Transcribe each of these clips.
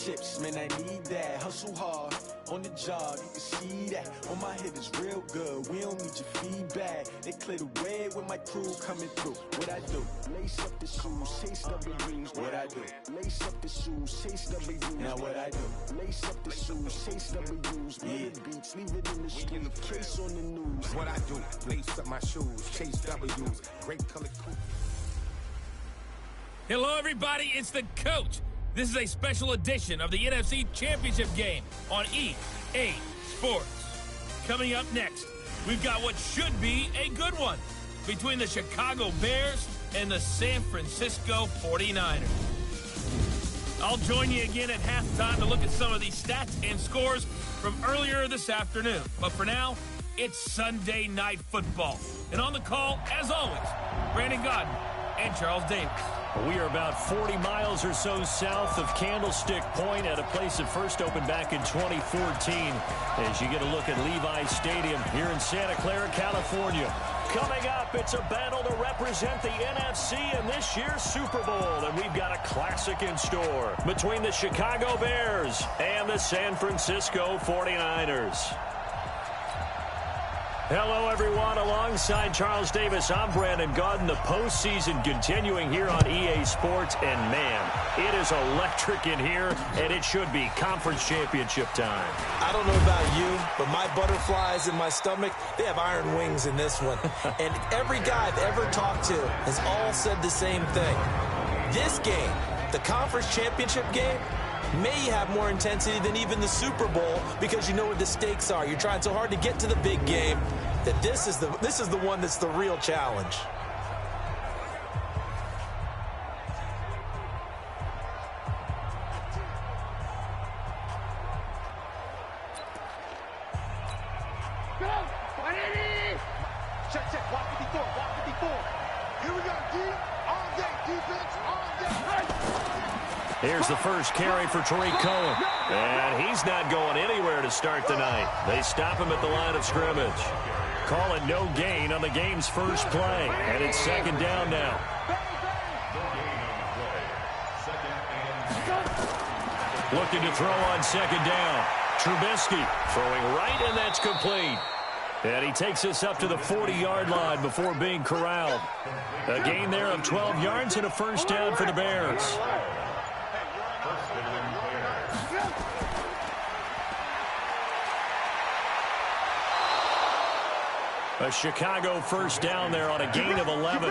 championships, man, I need that. Hustle hard on the job, you can see that. On my head is real good, we don't need your feedback. They clear the way with my crew coming through. What I do? Lace up the shoes, chase W's. What I do? Lace up the shoes, chase W's. Now what I do? Lace up the shoes, chase W's. Run the beats, leave it in the street, case on the news. What I do? Lace up my shoes, chase W's. Great color cool. Hello, everybody. It's the coach. This is a special edition of the NFC Championship game on EA Sports. Coming up next, we've got what should be a good one between the Chicago Bears and the San Francisco 49ers. I'll join you again at halftime to look at some of these stats and scores from earlier this afternoon. But for now, it's Sunday Night Football. And on the call, as always, Brandon Godden and Charles Davis. We are about 40 miles or so south of Candlestick Point at a place that first opened back in 2014 as you get a look at Levi's Stadium here in Santa Clara, California. Coming up, it's a battle to represent the NFC in this year's Super Bowl, and we've got a classic in store between the Chicago Bears and the San Francisco 49ers. Hello, everyone. Alongside Charles Davis, I'm Brandon Godden. The postseason continuing here on EA Sports. And, man, it is electric in here, and it should be conference championship time. I don't know about you, but my butterflies in my stomach, they have iron wings in this one. And every guy I've ever talked to has all said the same thing. This game, the conference championship game, may have more intensity than even the Super Bowl because you know what the stakes are. You're trying so hard to get to the big game that this is the one that's the real challenge. Go! Check. Walk 54. Here we go, D. All day defense, all day. Here's the first carry for Tariq Cohen. And he's not going anywhere to start the night. They stop him at the line of scrimmage. Call it no gain on the game's first play. And it's second down now. Looking to throw on second down. Trubisky throwing right, and that's complete. And he takes us up to the 40-yard line before being corralled. A gain there of 12 yards and a first down for the Bears. A Chicago first down there on a gain of 11.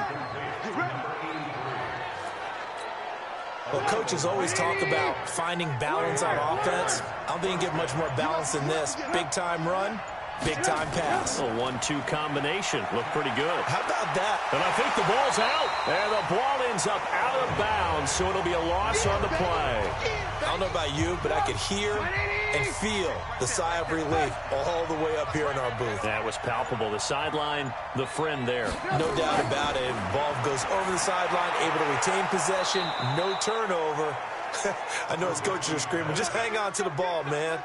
Well, coaches always talk about finding balance on offense. I don't think you get much more balance than this. Big-time run, big-time pass. A 1-2 combination. Looked pretty good. How about that? And I think the ball's out. And the ball ends up out of bounds, so it'll be a loss on the play. I don't know about you, but I could hear and feel the sigh of relief all the way up here in our booth. That was palpable. The sideline, the friend there. No doubt about it. Ball goes over the sideline, able to retain possession, no turnover. I know his coaches are screaming, just hang on to the ball, man.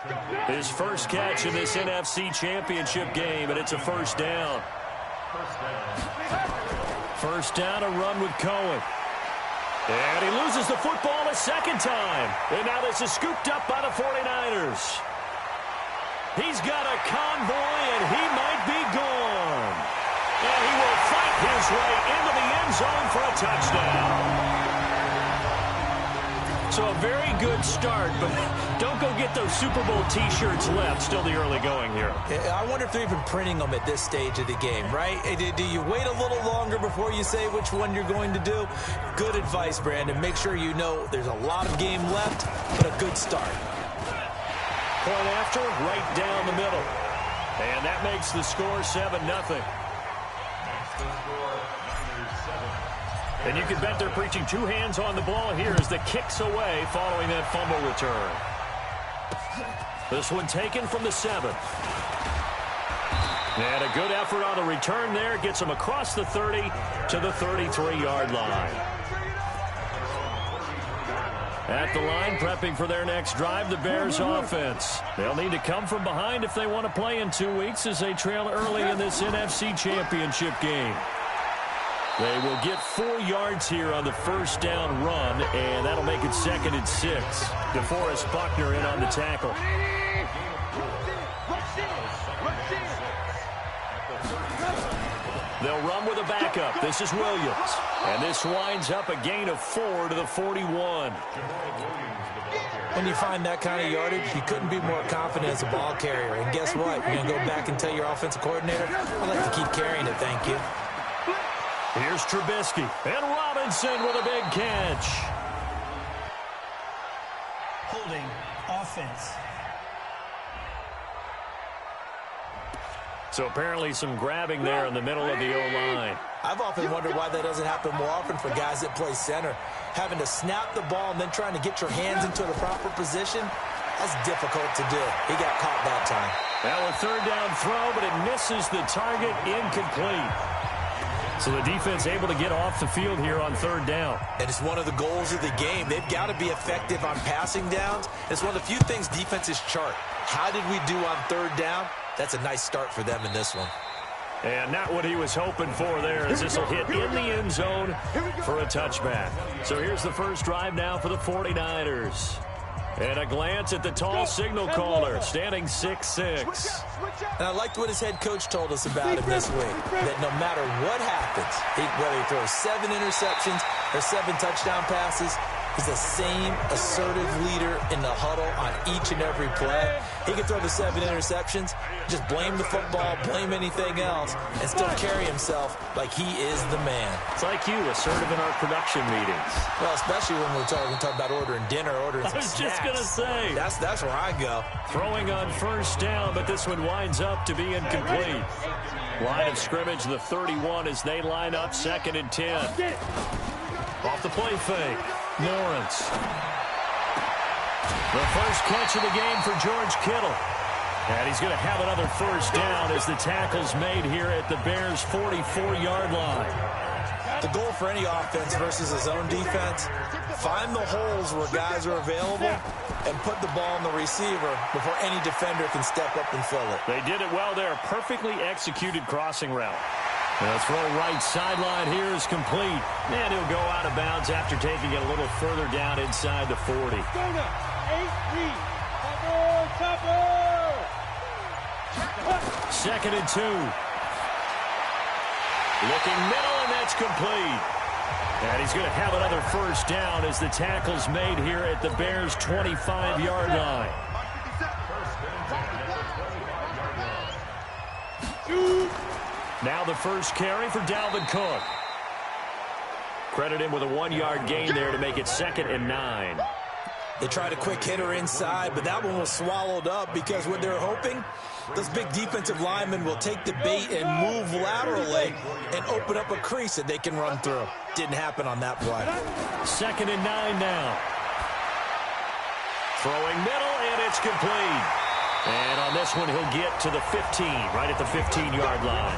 His first catch in this NFC Championship game, and it's a first down. First down, a run with Cohen. And he loses the football a second time. And now this is scooped up by the 49ers. He's got a convoy, and he might be gone. And he will fight his way into the end zone for a touchdown. So a very good start, but don't go get those Super Bowl T-shirts left. Still the early going here. I wonder if they're even printing them at this stage of the game, right? Do you wait a little longer before you say which one you're going to do? Good advice, Brandon. Make sure you know there's a lot of game left, but a good start. Point after, right down the middle. And that makes the score 7-0. And you can bet they're preaching two hands on the ball here as the kick's away following that fumble return. This one taken from the 7. And a good effort on the return there. Gets them across the 30 to the 33-yard line. At the line, prepping for their next drive, the Bears offense. They'll need to come from behind if they want to play in 2 weeks as they trail early in this NFC Championship game. They will get 4 yards here on the first down run, and that'll make it 2nd and 6. DeForest Buckner in on the tackle. They'll run with a backup. This is Williams. And this winds up a gain of 4 to the 41. When you find that kind of yardage, you couldn't be more confident as a ball carrier. And guess what? You're going to go back and tell your offensive coordinator, I'd like to keep carrying it, thank you. Here's Trubisky. And Robinson with a big catch. Holding offense. So apparently some grabbing there in the middle of the O-line. I've often wondered why that doesn't happen more often for guys that play center. Having to snap the ball and then trying to get your hands into the proper position, that's difficult to do. He got caught that time. Now a 3rd down throw, but it misses the target, incomplete. So the defense able to get off the field here on 3rd down. And it's one of the goals of the game. They've got to be effective on passing downs. It's one of the few things defenses chart. How did we do on 3rd down? That's a nice start for them in this one. And not what he was hoping for there, as this will hit in the end zone for a touchback. So here's the first drive now for the 49ers. And a glance at the tall signal caller, standing 6'6". And I liked what his head coach told us about him this week, that no matter what happens, whether he throws 7 interceptions or 7 touchdown passes, he's the same assertive leader in the huddle on each and every play. He can throw the 7 interceptions, just blame the football, blame anything else, and still carry himself like he is the man. It's like you, assertive in our production meetings. Well, especially when we're talking about ordering dinner, ordering some snacks. I was just going to say. That's where I go. Throwing on 1st down, but this one winds up to be incomplete. Line of scrimmage, the 31 as they line up 2nd and 10. Off the play fake. Lawrence. The first catch of the game for George Kittle. And he's going to have another 1st down as the tackle's made here at the Bears' 44-yard line. The goal for any offense versus his own defense, find the holes where guys are available and put the ball on the receiver before any defender can step up and fill it. They did it well there. Perfectly executed crossing route. The throw right sideline here is complete. And he'll go out of bounds after taking it a little further down inside the 40. 2nd and 2. Looking middle, and that's complete. And he's going to have another 1st down as the tackle's made here at the Bears' 25-yard line. Now the first carry for Dalvin Cook. Credit him with a 1-yard gain there to make it 2nd and 9. They tried a quick hitter inside, but that one was swallowed up because what they're hoping, those big defensive linemen will take the bait and move laterally and open up a crease that they can run through. Didn't happen on that play. 2nd and 9 now. Throwing middle, and it's complete. And on this one, he'll get to the 15, right at the 15-yard line.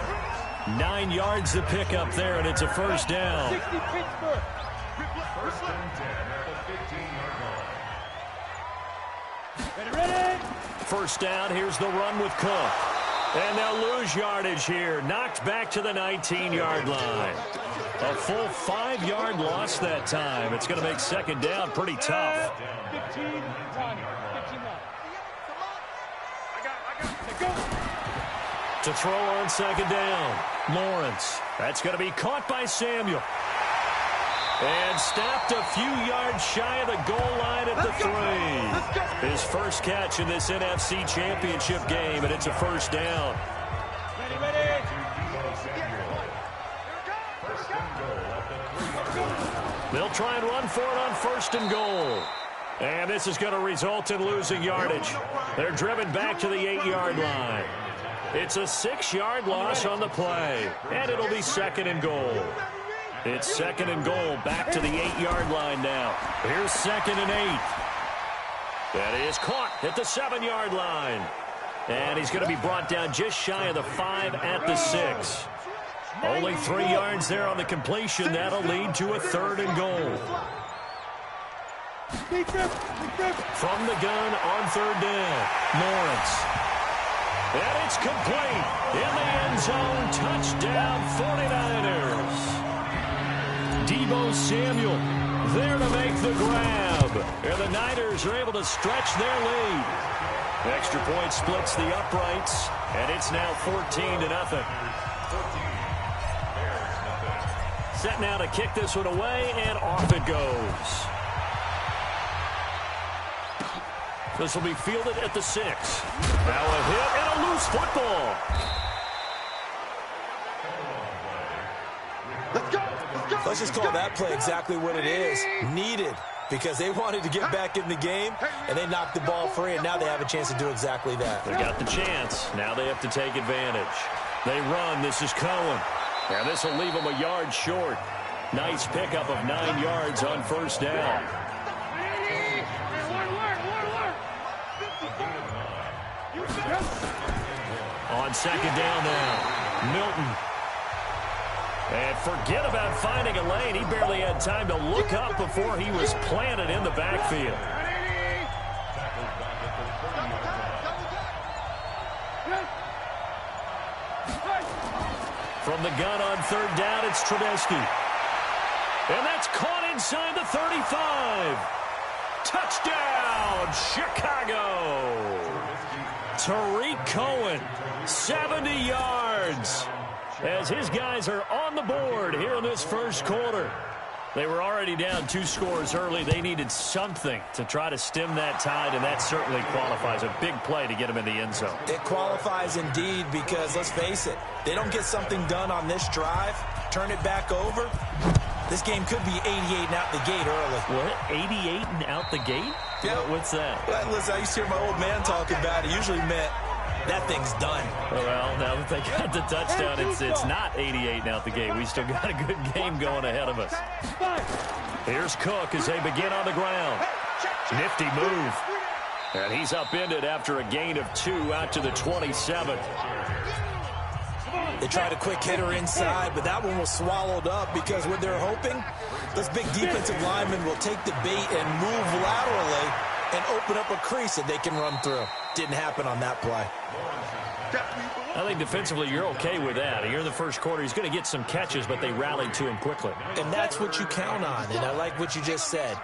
9 yards to pick up there, and it's a 1st down. First down, here's the run with Cook. And they'll lose yardage here. Knocked back to the 19-yard line. A full 5-yard loss that time. It's going to make 2nd down pretty tough. To throw on 2nd down. Lawrence. That's going to be caught by Samuel. And stopped a few yards shy of the goal line at the 3. His first catch in this NFC Championship game, and it's a 1st down. They'll try and run for it on 1st and goal. And this is going to result in losing yardage. They're driven back to the 8-yard line. It's a 6-yard loss on the play, and it'll be 2nd and goal. It's 2nd and goal, back to the 8-yard line now. Here's 2nd and 8. That is caught at the 7-yard line. And he's going to be brought down just shy of the 5 at the 6. Only 3 yards there on the completion. That'll lead to a 3rd and goal. From the gun on 3rd down, Lawrence. And it's complete. In the end zone, touchdown 49ers. Deebo Samuel there to make the grab. And the Niners are able to stretch their lead. Extra point splits the uprights, and it's now 14-0. Set now to kick this one away, and off it goes. This will be fielded at the 6. Now a hit and a loose football. Let's just call that play exactly what it is. Needed, because they wanted to get back in the game, and they knocked the ball free, and now they have a chance to do exactly that. They got the chance. Now they have to take advantage. They run. This is Cohen. And this will leave them a yard short. Nice pickup of 9 yards on first down. On second down now, Milton. And forget about finding a lane. He barely had time to look up before he was planted in the backfield. From the gun on third down, it's Trubisky. And that's caught inside the 35. Touchdown, Chicago. Tariq Cohen, 70 yards. As his guys are on the board here in this first quarter. They were already down 2 scores early. They needed something to try to stem that tide, and that certainly qualifies. A big play to get them in the end zone. It qualifies indeed, because let's face it, they don't get something done on this drive, turn it back over, this game could be 88 and out the gate early. What? 88 and out the gate? Yeah. What's that? Well, listen, I used to hear my old man talking about it. Usually meant that thing's done. Well, now that they got the touchdown, it's not 88 and out the gate. We still got a good game going ahead of us. Here's Cook as they begin on the ground. Nifty move. And he's upended after a gain of 2 out to the 27. They tried a quick hitter inside, but that one was swallowed up because what they're hoping, this big defensive lineman will take the bait and move laterally and open up a crease that they can run through. Didn't happen on that play. I think defensively you're okay with that. Here in the first quarter, he's going to get some catches, but they rallied to him quickly. And that's what you count on, and I like what you just said.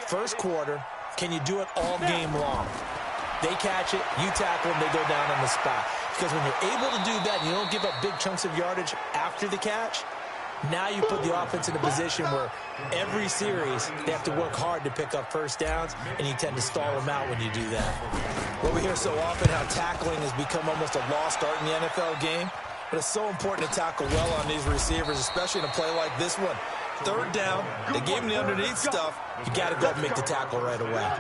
First quarter, can you do it all game long? They catch it, you tackle them, they go down on the spot. Because when you're able to do that and you don't give up big chunks of yardage after the catch, now you put the offense in a position where every series they have to work hard to pick up first downs, and you tend to stall them out when you do that. Well, we hear so often how tackling has become almost a lost art in the NFL game, but it's so important to tackle well on these receivers, especially in a play like this one. Third down, they gave him the underneath stuff. You got to go and make the tackle right away.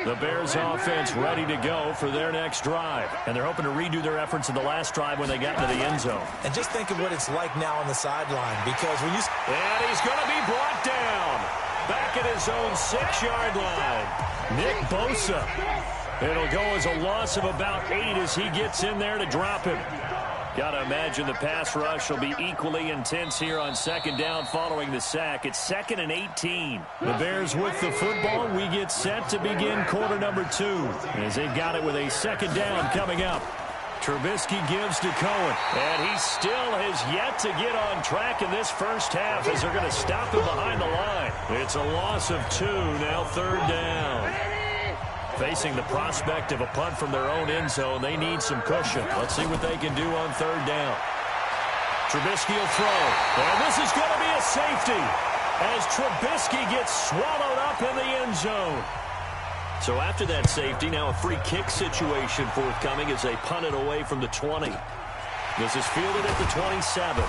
The Bears offense ready to go for their next drive. And they're hoping to redo their efforts in the last drive when they got into the end zone. And just think of what it's like now on the sideline, because when you... And he's going to be brought down. Back at his own 6-yard line. Nick Bosa. It'll go as a loss of about 8 as he gets in there to drop him. Got to imagine the pass rush will be equally intense here on second down following the sack. It's 2nd and 18. The Bears with the football. We get set to begin quarter number 2 as they've got it with a second down coming up. Trubisky gives to Cohen, and he still has yet to get on track in this first half as they're going to stop him behind the line. It's a loss of 2, now third down. Facing the prospect of a punt from their own end zone, they need some cushion. Let's see what they can do on third down. Trubisky will throw, and this is going to be a safety as Trubisky gets swallowed up in the end zone. So after that safety, now a free kick situation forthcoming as they punt it away from the 20. This is fielded at the 27.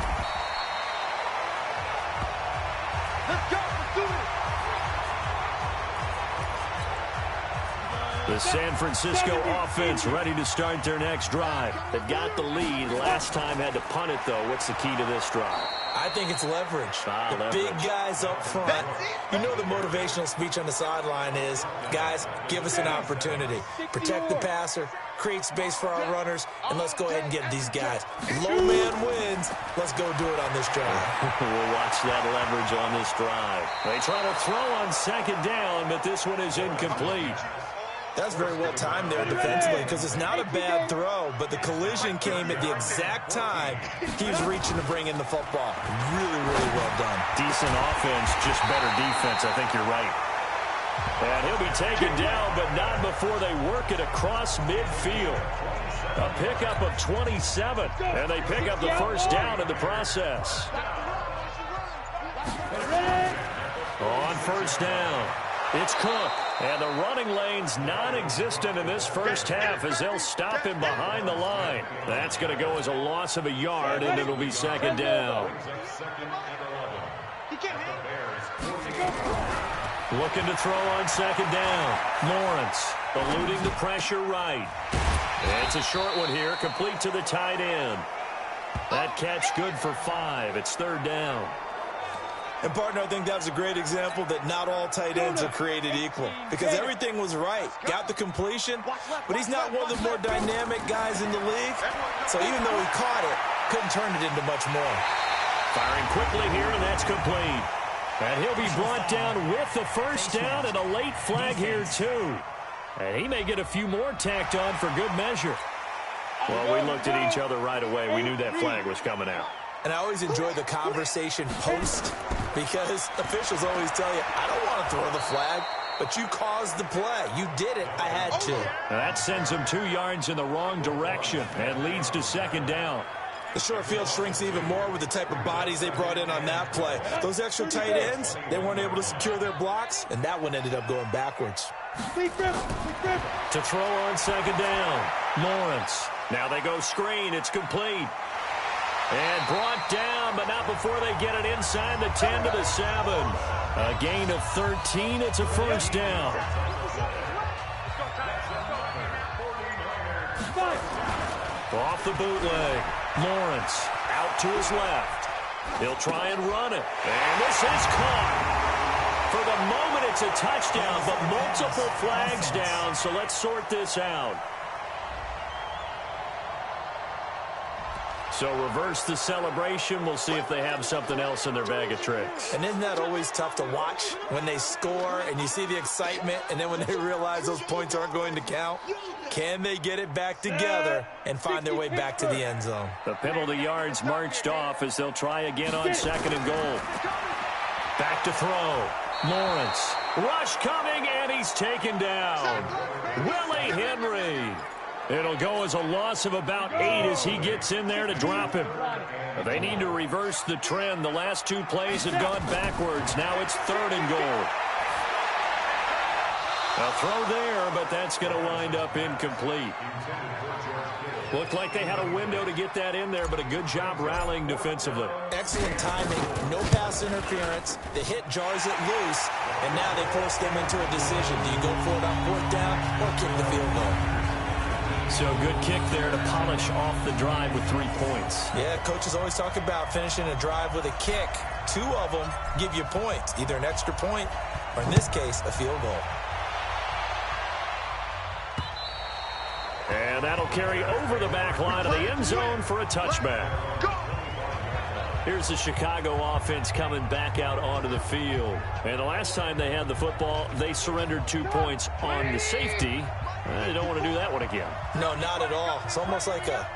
Let's go. Let's do it. The San Francisco offense ready to start their next drive. They've got the lead. Last time had to punt it, though. What's the key to this drive? I think it's leverage. The big guys up front. You know the motivational speech on the sideline is, guys, give us an opportunity. Protect the passer, create space for our runners, and let's go ahead and get these guys. Low man wins. Let's go do it on this drive. We'll watch that leverage on this drive. They try to throw on second down, but this one is incomplete. That's very well timed there defensively because it's not a bad throw, but the collision came at the exact time he was reaching to bring in the football. Really, really well done. Decent offense, just better defense. I think you're right. And he'll be taken down, but not before they work it across midfield. A pickup of 27, and they pick up the first down in the process. On first down, it's Cook. And the running lane's non-existent in this first half as they'll stop him behind the line. That's going to go as a loss of a yard, and it'll be second down. Looking to throw on second down. Lawrence eluding the pressure right. It's a short one here, complete to the tight end. That catch good for 5. It's third down. And, partner, I think that was a great example that not all tight ends are created equal because everything was right. Got the completion, but he's not one of the more dynamic guys in the league. So even though he caught it, couldn't turn it into much more. Firing quickly here, and that's complete. And he'll be brought down with the first down and a late flag here, too. And he may get a few more tacked on for good measure. Well, we looked at each other right away. We knew that flag was coming out. And I always enjoy the conversation post because officials always tell you, I don't want to throw the flag, but you caused the play. You did it. I had to. Now that sends them 2 yards in the wrong direction and leads to second down. The short field shrinks even more with the type of bodies they brought in on that play. Those extra tight ends, they weren't able to secure their blocks, and that one ended up going backwards. To throw on second down, Lawrence. Now they go screen. It's complete. And brought down, but not before they get it inside the 10 to the 7. A gain of 13. It's a first down. Off the bootleg. Lawrence out to his left. He'll try and run it. And this is caught. For the moment, it's a touchdown, but multiple flags down, so let's sort this out. So reverse the celebration. We'll see if they have something else in their bag of tricks. And isn't that always tough to watch when they score and you see the excitement and then when they realize those points aren't going to count? Can they get it back together and find their way back to the end zone? The penalty yards marched off as they'll try again on second and goal. Back to throw. Lawrence. Rush coming, and he's taken down. Willie Henry. It'll go as a loss of about 8 as he gets in there to drop him. They need to reverse the trend. The last 2 plays have gone backwards. Now it's third and goal. A throw there, but that's going to wind up incomplete. Looked like they had a window to get that in there, but a good job rallying defensively. Excellent timing, no pass interference. The hit jars it loose, and now they force them into a decision. Do you go for it on 4th down or kick the field goal? So good kick there to polish off the drive with 3 points. Yeah, coaches always talk about finishing a drive with a kick. 2 of them give you points, either an extra point or, in this case, a field goal. And that'll carry over the back line of the end zone for a touchback. Here's the Chicago offense coming back out onto the field. And the last time they had the football, they surrendered 2 points on the safety. They don't want to do that one again. No, not at all. It's almost like a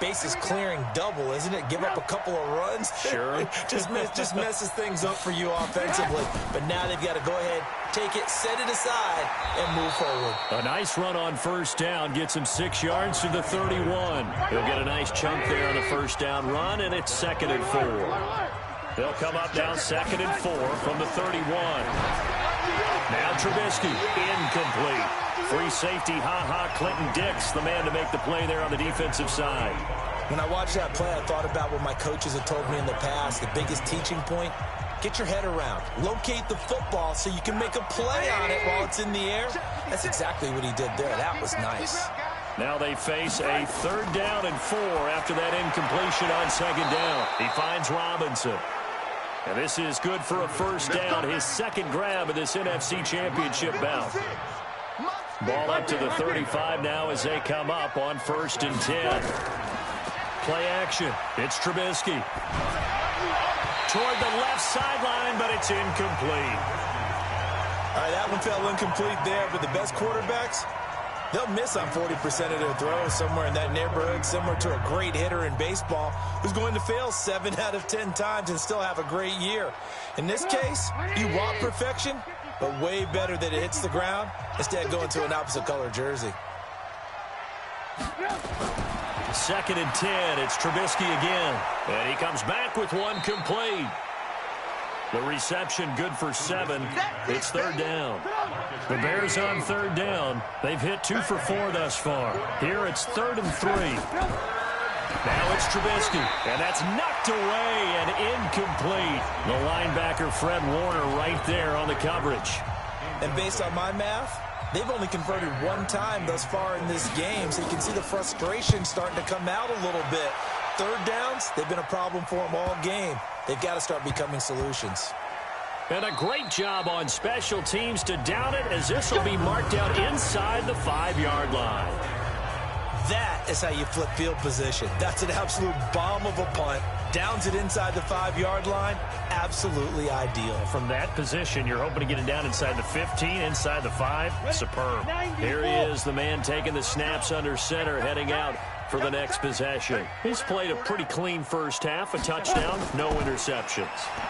bases clearing double, isn't it? Give up a couple of runs. Sure. just messes things up for you offensively. But now they've got to go ahead, take it, set it aside, and move forward. A nice run on first down gets him 6 yards to the 31. He'll get a nice chunk there on the first down run, and it's 2nd and 4. They'll come up now 2nd and 4 from the 31. Now Trubisky, incomplete. Free safety, Clinton Dix, the man to make the play there on the defensive side. When I watched that play, I thought about what my coaches had told me in the past. The biggest teaching point, get your head around. Locate the football so you can make a play on it while it's in the air. That's exactly what he did there. That was nice. Now they face a 3rd down and 4 after that incompletion on 2nd down. He finds Robinson. And this is good for a first down, his 2nd grab of this NFC Championship bout. Ball up to the 35 now as they come up on 1st and 10. Play action. It's Trubisky. Toward the left sideline, but it's incomplete. All right, that one fell incomplete there, but the best quarterbacks, they'll miss on 40% of their throws, somewhere in that neighborhood, similar to a great hitter in baseball who's going to fail 7 out of 10 times and still have a great year. In this case, you want perfection, but way better that it hits the ground instead of going to an opposite color jersey. 2nd and 10. It's Trubisky again. And he comes back with one complete. The reception good for 7. It's 3rd down. The Bears on 3rd down. They've hit 2 for 4 thus far. Here it's 3rd and 3. Now it's Trubisky. And that's knocked away and incomplete. The linebacker Fred Warner right there on the coverage. And based on my math, they've only converted 1 time thus far in this game, so you can see the frustration starting to come out a little bit. 3rd downs, they've been a problem for them all game. They've got to start becoming solutions. And a great job on special teams to down it, as this will be marked out inside the 5-yard line. That is how you flip field position. That's an absolute bomb of a punt. Downs it inside the 5-yard line. Absolutely ideal. From that position, you're hoping to get it down inside the 15, inside the 5. Superb. Here he is, the man taking the snaps under center, heading out for the next possession. He's played a pretty clean first half, a touchdown, no interceptions.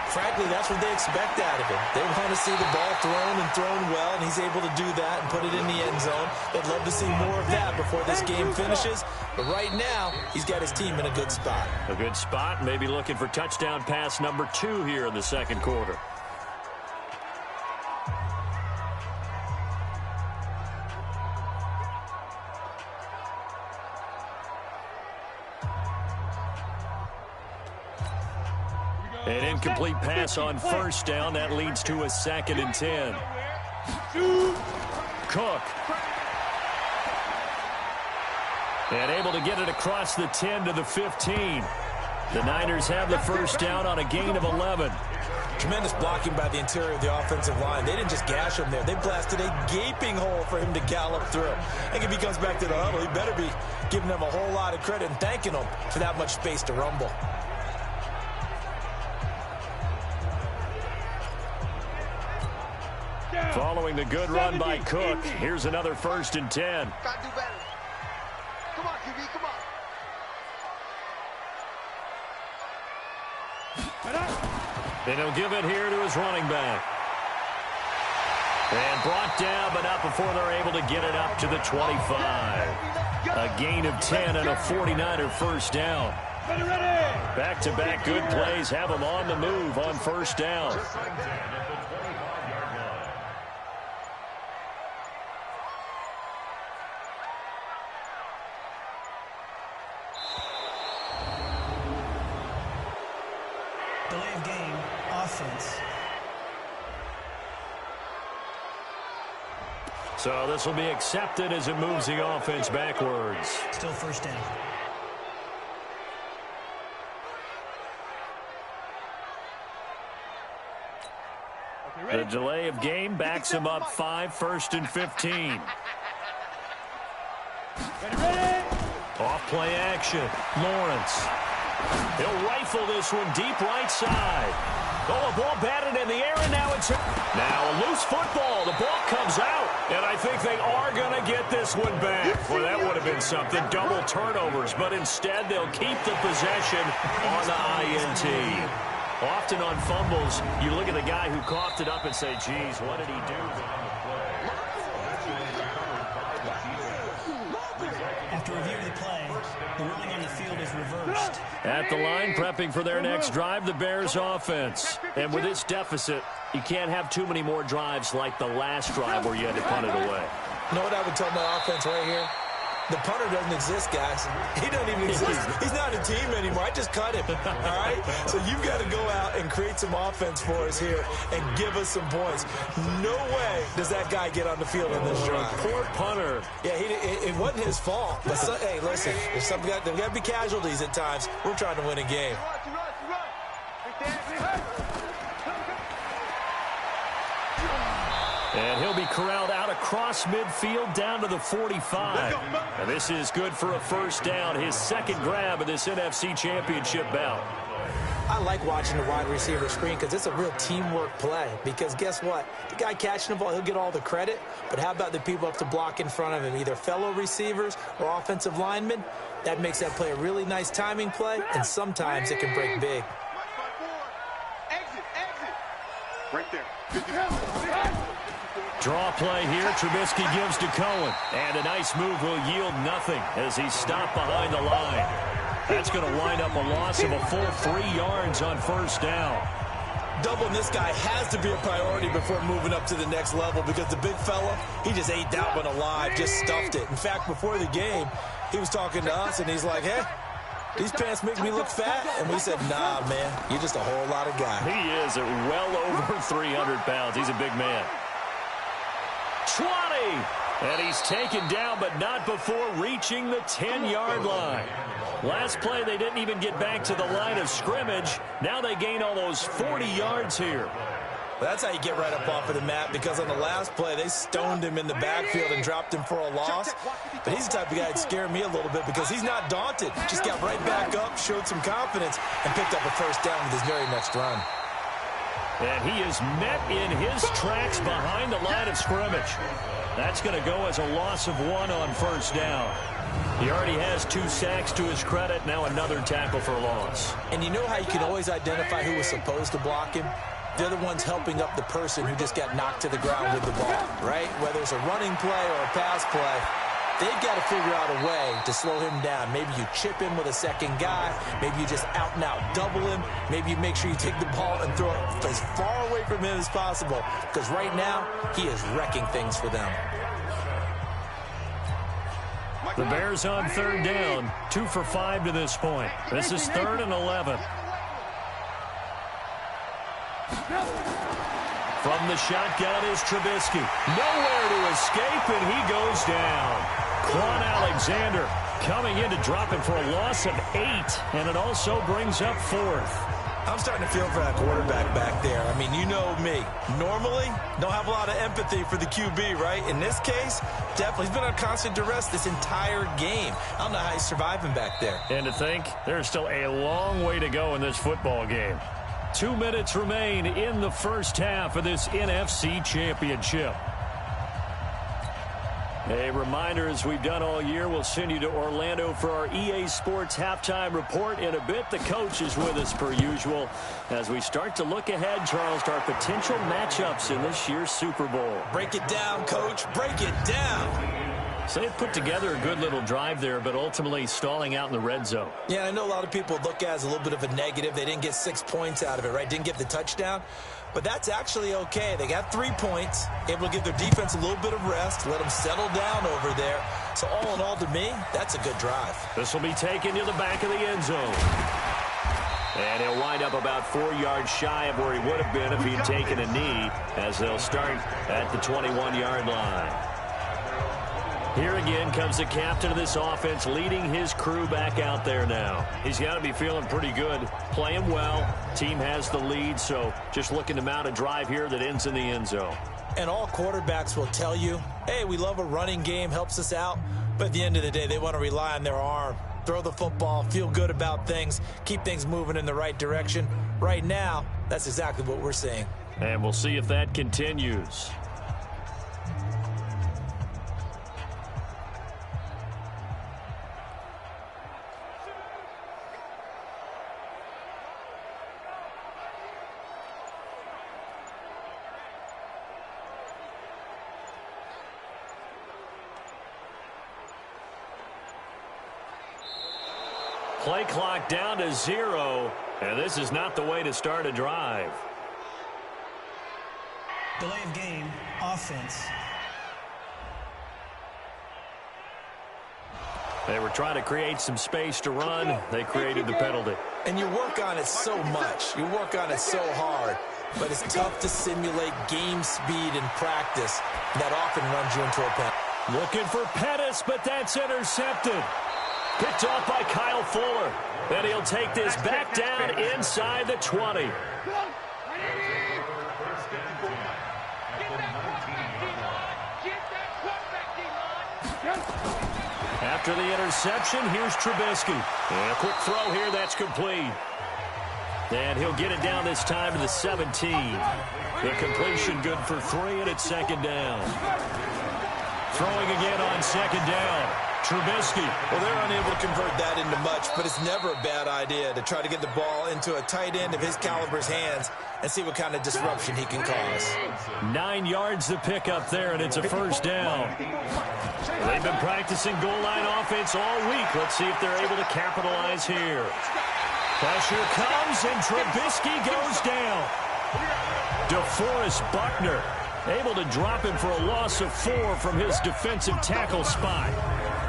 Frankly, that's what they expect out of him. They want to see the ball thrown and thrown well, and he's able to do that and put it in the end zone. They'd love to see more of that before this game finishes. But right now, he's got his team in a good spot. A good spot, maybe looking for touchdown pass number 2 here in the 2nd quarter. An incomplete pass on 1st down. That leads to a 2nd and 10. Cook. And able to get it across the 10 to the 15. The Niners have the 1st down on a gain of 11. Tremendous blocking by the interior of the offensive line. They didn't just gash him there. They blasted a gaping hole for him to gallop through. I think if he comes back to the huddle, he better be giving them a whole lot of credit and thanking them for that much space to rumble. Following the good run by Cook, here's another 1st and 10. Gotta do better. Come on, QB, come on. And he'll give it here to his running back. And brought down, but not before they're able to get it up to the 25. A gain of 10 and a 49er 1st down. Back-to-back good plays have them on the move on 1st down. Delay of game, offense. So this will be accepted as it moves the offense backwards. Still 1st down. The delay of game backs him up 5, 1st and 15. Off play action. Lawrence. He'll rifle this one deep right side. Oh, a ball batted in the air, and now it's... Now a loose football. The ball comes out, and I think they are going to get this one back. Well, that would have been something. Double turnovers, but instead they'll keep the possession on the INT. Often on fumbles, you look at the guy who coughed it up and say, geez, what did he do? After reviewing the play, the ruling on the field is reversed. At the line, prepping for their next drive, the Bears offense. And with this deficit, you can't have too many more drives like the last drive where you had to punt it away. You know what I would tell my offense right here? The punter doesn't exist, guys. He doesn't even exist. He's not a team anymore. I just cut him, all right? So you've got to go out and create some offense for us here and give us some points. No way does that guy get on the field in this drive. Poor punter. Yeah, it wasn't his fault. But, hey, listen, there's got to be casualties at times. We're trying to win a game. And he'll be corralled out across midfield down to the 45. And this is good for a 1st down, his 2nd grab of this NFC Championship bout. I like watching the wide receiver screen because it's a real teamwork play. Because guess what? The guy catching the ball, he'll get all the credit. But how about the people up to block in front of him, either fellow receivers or offensive linemen? That makes that play a really nice timing play, and sometimes it can break big. Exit. Right there. Draw play here. Trubisky gives to Cohen. And a nice move will yield nothing as he's stopped behind the line. That's going to wind up a loss of a full 3 yards on first down. Doubling this guy has to be a priority before moving up to the next level because the big fella, he just ate that one alive, just stuffed it. In fact, before the game, he was talking to us, and he's like, hey, these pants make me look fat. And we said, nah, man, you're just a whole lot of guy. He is at well over 300 pounds. He's a big man. 20. And he's taken down, but not before reaching the 10-yard line. Last play, they didn't even get back to the line of scrimmage. Now they gain almost 40 yards here. Well, that's how you get right up off of the mat, because on the last play, they stoned him in the backfield and dropped him for a loss. But he's the type of guy that'd scare me a little bit because he's not daunted. Just got right back up, showed some confidence, and picked up a first down with his very next run. And he is met in his tracks behind the line of scrimmage. That's going to go as a loss of 1 on first down. He already has 2 sacks to his credit. Now another tackle for loss. And you know how you can always identify who was supposed to block him? They're the ones helping up the person who just got knocked to the ground with the ball, right? Whether it's a running play or a pass play, they've got to figure out a way to slow him down. Maybe you chip him with a second guy. Maybe you just out-and-out double him. Maybe you make sure you take the ball and throw it as far away from him as possible, because right now he is wrecking things for them. The Bears on third down, 2 for 5 to this point. This is 3rd and 11. From the shotgun is Trubisky. Nowhere to escape, and he goes down. Quan Alexander coming in to drop him for a loss of 8, and it also brings up 4th. I'm starting to feel for that quarterback back there. I mean, you know me. Normally, don't have a lot of empathy for the QB, right? In this case, definitely. He's been on constant duress this entire game. I don't know how he's surviving back there. And to think, there's still a long way to go in this football game. 2 minutes remain in the first half of this NFC Championship. A reminder, as we've done all year, we'll send you to Orlando for our EA Sports halftime report in a bit. The coach is with us per usual as we start to look ahead, Charles, to our potential matchups in this year's Super Bowl. Break it down, Coach. Break it down. So they've put together a good little drive there, but ultimately stalling out in the red zone. Yeah, I know a lot of people look at it as a little bit of a negative. They didn't get 6 points out of it, right? Didn't get the touchdown. But that's actually okay. They got 3 points, able to give their defense a little bit of rest, let them settle down over there. So all in all, to me, that's a good drive. This will be taken to the back of the end zone. And he'll wind up about 4 yards shy of where he would have been if he had taken a knee, as they'll start at the 21-yard line. Here again comes the captain of this offense, leading his crew back out there now. He's got to be feeling pretty good, playing well. Team has the lead, so just looking to mount a drive here that ends in the end zone. And all quarterbacks will tell you, hey, we love a running game, helps us out. But at the end of the day, they want to rely on their arm. Throw the football, feel good about things, keep things moving in the right direction. Right now, that's exactly what we're seeing. And we'll see if that continues. Play clock down to 0, and this is not the way to start a drive. Delay of game, offense. They were trying to create some space to run. They created the penalty. And you work on it so much. You work on it so hard. But it's tough to simulate game speed in practice. That often runs you into a penalty. Looking for Pettis, but that's intercepted. Picked off by Kyle Fuller. Then he'll take this back down inside the 20. After the interception, here's Trubisky. And a quick throw here, that's complete. And he'll get it down this time to the 17. The completion good for 3, and it's second down. Throwing again on second down. Trubisky. Well, they're unable to convert that into much, but it's never a bad idea to try to get the ball into a tight end of his caliber's hands and see what kind of disruption he can cause. 9 yards to pick up there, and it's a first down. They've been practicing goal line offense all week. Let's see if they're able to capitalize here. Pressure comes, and Trubisky goes down. DeForest Buckner able to drop him for a loss of 4 from his defensive tackle spot.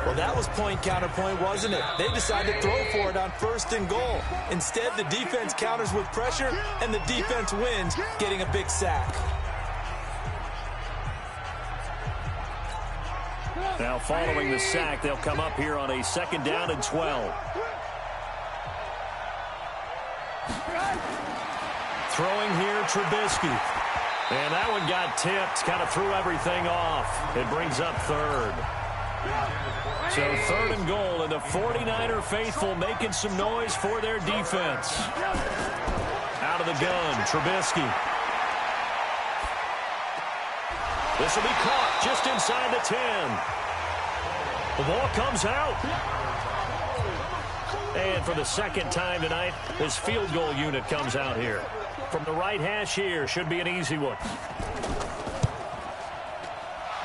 Well, that was point counterpoint, wasn't it? They decided to throw for it on 1st and goal. Instead, the defense counters with pressure, and the defense wins, getting a big sack. Now, following the sack, they'll come up here on a 2nd down and 12. Throwing here, Trubisky. And that one got tipped, kind of threw everything off. It brings up 3rd. So 3rd and goal, and the 49er faithful making some noise for their defense. Out of the gun, Trubisky. This will be caught just inside the 10. The ball comes out. And for the 2nd time tonight, this field goal unit comes out here. From the right hash here, should be an easy one.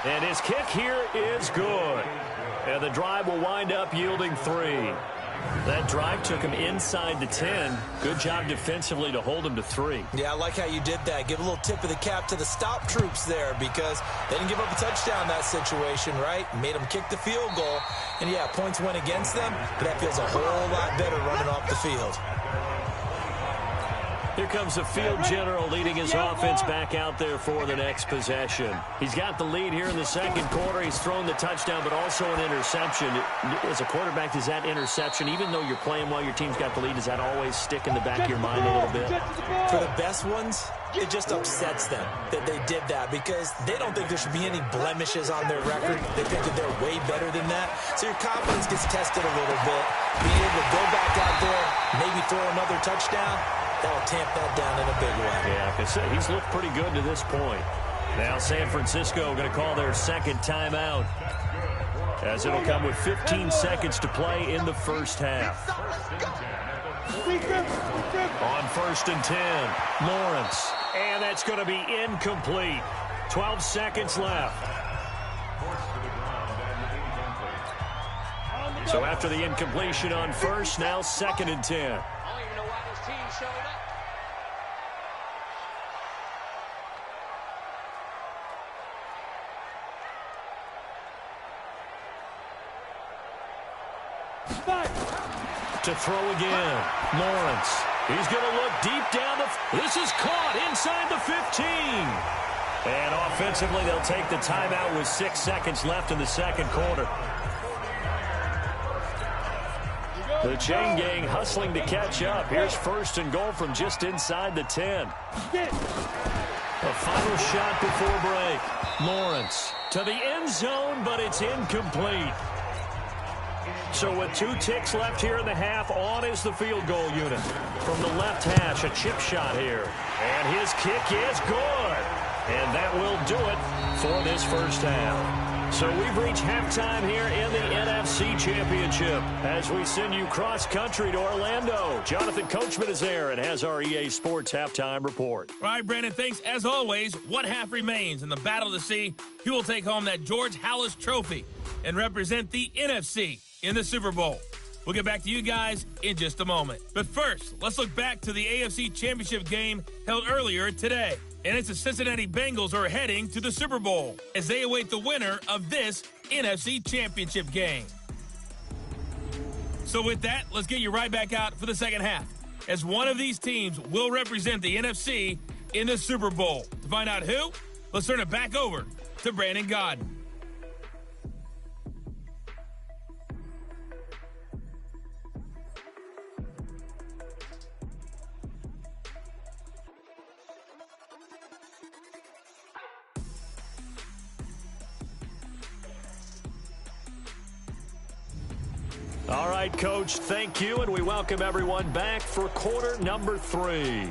And his kick here is good. And the drive will wind up yielding 3. That drive took him inside the 10. Good job defensively to hold him to 3. Yeah, I like how you did that. Give a little tip of the cap to the stop troops there because they didn't give up a touchdown in that situation, right? Made them kick the field goal. And, yeah, points went against them, but that feels a whole lot better running off the field. Here comes the field general leading his offense back out there for the next possession. He's got the lead here in the 2nd quarter. He's thrown the touchdown, but also an interception. As a quarterback, does that interception, even though you're playing well, your team's got the lead, does that always stick in the back of your mind a little bit? For the best ones, it just upsets them that they did that because they don't think there should be any blemishes on their record. They think that they're way better than that. So your confidence gets tested a little bit. Being able to go back out there, maybe throw another touchdown, that'll tamp that down in a big way. Yeah, because he's looked pretty good to this point. Now San Francisco going to call their 2nd timeout, as it'll come with 15 seconds to play in the first half. On 1st and 10, Lawrence. And that's going to be incomplete. 12 seconds left. So after the incompletion on 1st, now 2nd and 10. To throw again, Lawrence. He's going to look deep down this is caught inside the 15. And offensively, they'll take the timeout with 6 seconds left in the 2nd quarter. The chain gang hustling to catch up. Here's 1st and goal from just inside the 10. A final shot before break. Lawrence to the end zone, but it's incomplete. So with 2 ticks left here in the half, on is the field goal unit. From the left hash, a chip shot here. And his kick is good. And that will do it for this first half. So we've reached halftime here in the NFC Championship as we send you cross-country to Orlando. Jonathan Coachman is there and has our EA Sports halftime report. All right, Brandon, thanks. As always, one half remains in the battle to see who will take home that George Halas trophy and represent the NFC in the Super Bowl. We'll get back to you guys in just a moment. But first, let's look back to the AFC Championship game held earlier today. And it's the Cincinnati Bengals are heading to the Super Bowl as they await the winner of this NFC Championship game. So with that, let's get you right back out for the second half, as one of these teams will represent the NFC in the Super Bowl. To find out who, let's turn it back over to Brandon Godden. All right, Coach, thank you, and we welcome everyone back for quarter number 3.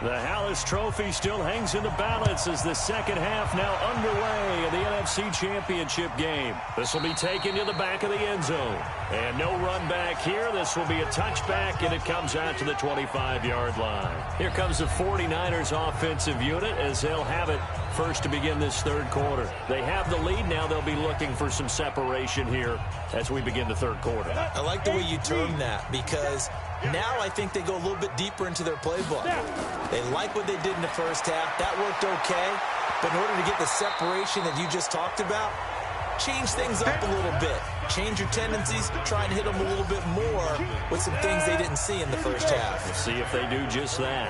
The Hallis Trophy still hangs in the balance as the second half now underway in the NFC Championship game. This will be taken to the back of the end zone. And no run back here. This will be a touchback, and it comes out to the 25-yard line. Here comes the 49ers offensive unit as they'll have it first to begin this third quarter. They have the lead. Now they'll be looking for some separation here as we begin the third quarter. I like the way you term that because now I think they go a little bit deeper into their playbook. They like what they did in the first half. That worked okay. But in order to get the separation that you just talked about, change things up a little bit. Change your tendencies. Try and hit them a little bit more with some things they didn't see in the first half. We'll see if they do just that.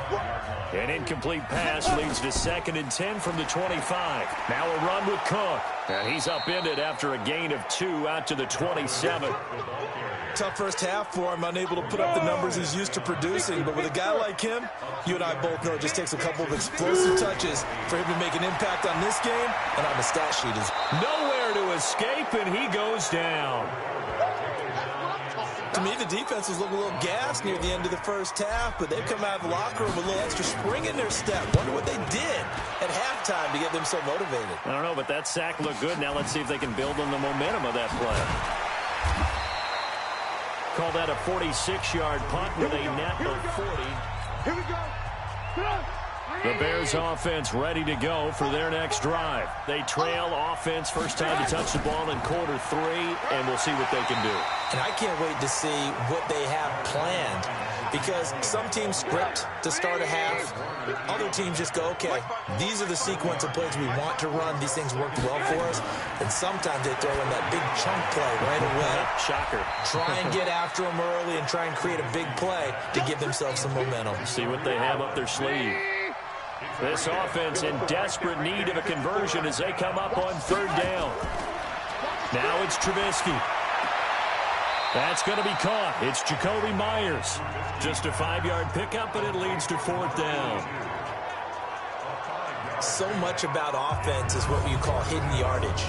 An incomplete pass leads to 2nd and 10 from the 25. Now a run with Cook. And he's upended after a gain of 2 out to the 27. Tough first half for him, unable to put up the numbers he's used to producing. But with a guy like him, you and I both know it just takes a couple of explosive touches for him to make an impact on this game and on the stat sheet. Nowhere to escape, and he goes down. To me, the defense was looking a little gassed near the end of the first half, but they've come out of the locker room with a little extra spring in their step. Wonder what they did at halftime to get them so motivated. I don't know, but that sack looked good. Now let's see if they can build on the momentum of that play. Call that a 46-yard punt with a net of 40. Here we go. The Bears offense ready to go for their next drive. They trail offense first time to touch the ball in quarter 3, and we'll see what they can do. And I can't wait to see what they have planned because some teams script to start a half. Other teams just go, okay, these are the sequence of plays we want to run. These things worked well for us. And sometimes they throw in that big chunk play right away. Shocker. Try and get after them early and try and create a big play to give themselves some momentum. See what they have up their sleeve. This offense in desperate need of a conversion as they come up on 3rd down. Now it's Trubisky. That's going to be caught. It's Jacoby Myers. Just a 5-yard pickup, and it leads to 4th down. So much about offense is what you call hidden yardage.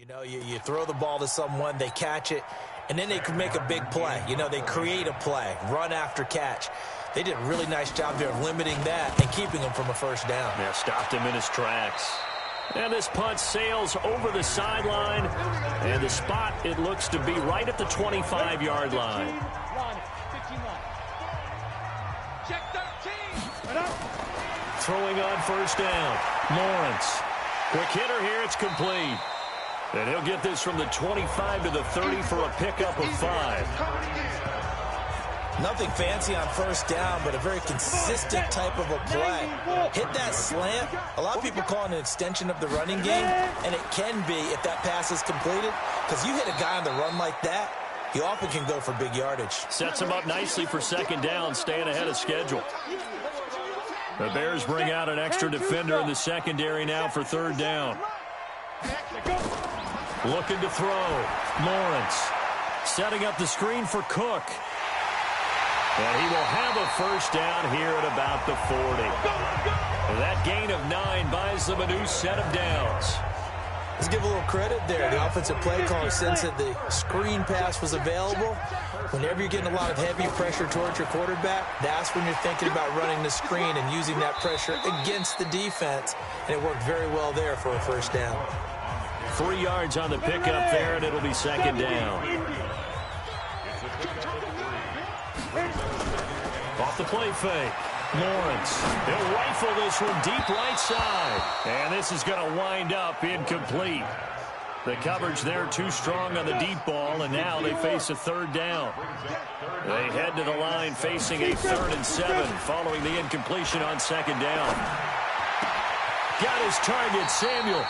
You know, you throw the ball to someone, they catch it, and then they can make a big play. You know, they create a play, run after catch. They did a really nice job there of limiting that and keeping him from a first down. Yeah, stopped him in his tracks. And this punt sails over the sideline, and the spot, it looks to be right at the 25-yard line. Throwing on first down, Lawrence. Quick hitter here, it's complete. And he'll get this from the 25 to the 30 for a pickup of 5. Nothing fancy on first down, but a very consistent type of a play. Hit that slant. A lot of people call it an extension of the running game, and it can be if that pass is completed, because you hit a guy on the run like that, he often can go for big yardage. Sets him up nicely for second down, staying ahead of schedule. The Bears bring out an extra defender in the secondary now for third down. Looking to throw. Lawrence setting up the screen for Cook. And he will have a first down here at about the 40. That gain of 9 buys them a new set of downs. Let's give a little credit there. The offensive play caller, since that the screen pass was available, whenever you're getting a lot of heavy pressure towards your quarterback, that's when you're thinking about running the screen and using that pressure against the defense. And it worked very well there for a first down. 3 yards on the pickup there, and it'll be second down. Off the play fake. Lawrence. He'll rifle this one deep right side. And this is going to wind up incomplete. The coverage there too strong on the deep ball, and now they face a third down. They head to the line facing a 3rd and 7 following the incompletion on second down. Got his target, Samuel.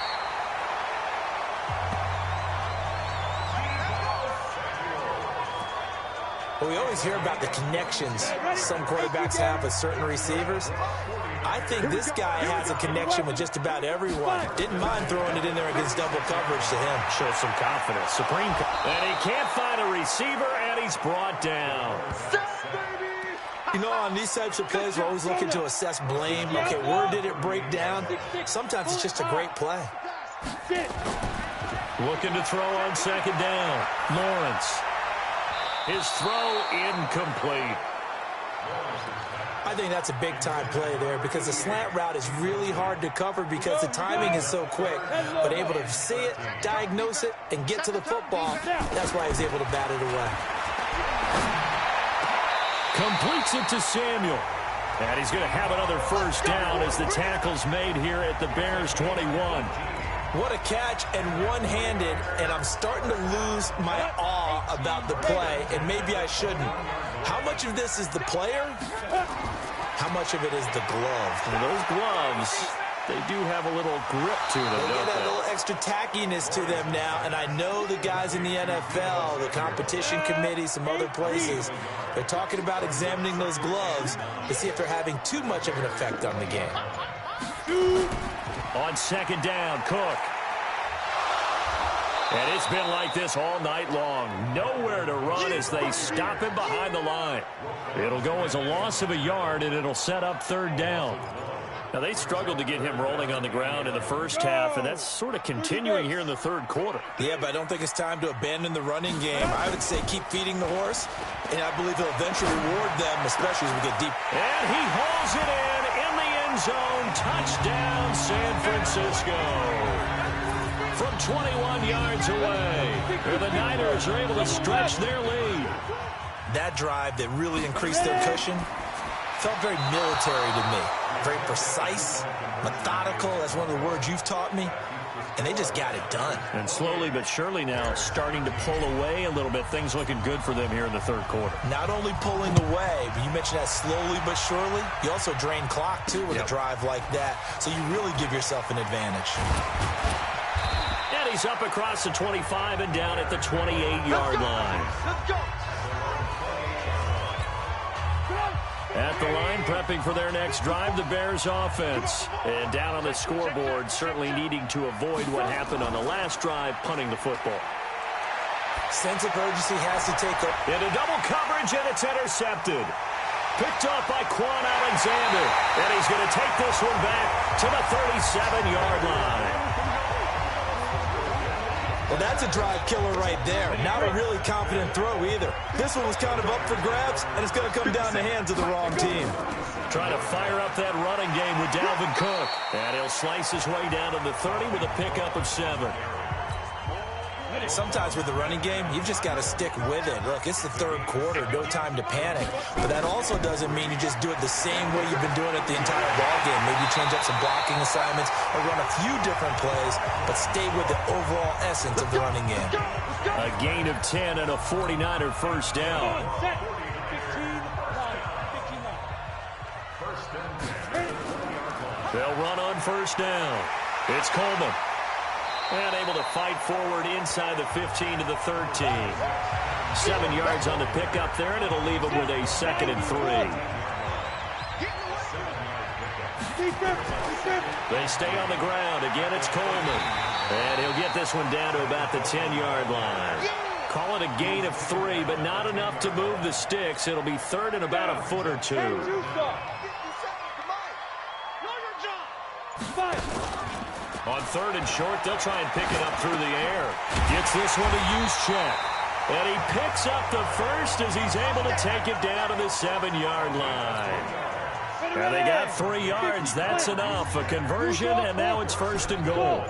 Well, we always hear about the connections some quarterbacks have with certain receivers. I think this guy has a connection with just about everyone. Didn't mind throwing it in there against double coverage to him. Shows some confidence. And he can't find a receiver, and he's brought down. You know, on these types of plays, we're always looking to assess blame. Okay, where did it break down? Sometimes it's just a great play. Looking to throw on second down. Lawrence. His throw incomplete. I think that's a big-time play there because the slant route is really hard to cover because the timing is so quick. But able to see it, diagnose it, and get to the football, that's why he's able to bat it away. Completes it to Samuel. And he's going to have another first down as the tackle's made here at the Bears 21. What a catch, and one-handed, and I'm starting to lose my awe about the play, and maybe I shouldn't. How much of this is the player? How much of it is the glove? Well, those gloves, they do have a little grip to them, they don't get they? a little extra tackiness to them now, and I know the guys in the NFL, the competition committee, some other places, they're talking about examining those gloves to see if they're having too much of an effect on the game. On second down, Cook. And it's been like this all night long. Nowhere to run as they stop him behind the line. It'll go as a loss of a yard, and it'll set up third down. Now, they struggled to get him rolling on the ground in the first half, and that's sort of continuing here in the third quarter. Yeah, but I don't think it's time to abandon the running game. I would say keep feeding the horse, and I believe he'll eventually reward them, especially as we get deep. And he hauls it in the end zone. Touchdown, San Francisco. From 21 yards away, the Niners are able to stretch their lead. That drive that really increased their cushion felt very military to me. Very precise, methodical. That's one of the words you've taught me. And they just got it done. And slowly but surely now starting to pull away a little bit. Things looking good for them here in the third quarter. Not only pulling away, but you mentioned that slowly but surely. You also drain clock, too, with a drive like that. So you really give yourself an advantage. And he's up across the 25 and down at the 28-yard line. Let's go. At the line, prepping for their next drive, the Bears offense. And down on the scoreboard, certainly needing to avoid what happened on the last drive, punting the football. Sense of urgency has to take up. Into double coverage, and it's intercepted. Picked up by Quan Alexander. And he's going to take this one back to the 37-yard line. Well, Well, that's a drive killer right there. Not a really confident throw either. This one was kind of up for grabs, and it's going to come down the hands of the wrong team. Trying to fire up that running game with Dalvin Cook. And he'll slice his way down to the 30 with a pickup of 7. Sometimes with the running game, you've just got to stick with it. Look, it's the third quarter, no time to panic. But that also doesn't mean you just do it the same way you've been doing it the entire ball game. Maybe change up some blocking assignments or run a few different plays, but stay with the overall essence of the running game. A gain of 10 and a 49er first down. They'll run on first down. It's Coleman. And able to fight forward inside the 15 to the 13. 7 yards on the pickup there, and it'll leave him with a 2nd and 3. They stay on the ground. Again, it's Coleman. And he'll get this one down to about the 10-yard line. Call it a gain of 3, but not enough to move the sticks. It'll be 3rd and about a foot or 2. On 3rd and short, they'll try and pick it up through the air. Gets this one to Juszczyk. And he picks up the first as he's able to take it down to the 7-yard line. And they got 3 yards. That's enough. A conversion, and now it's 1st and goal.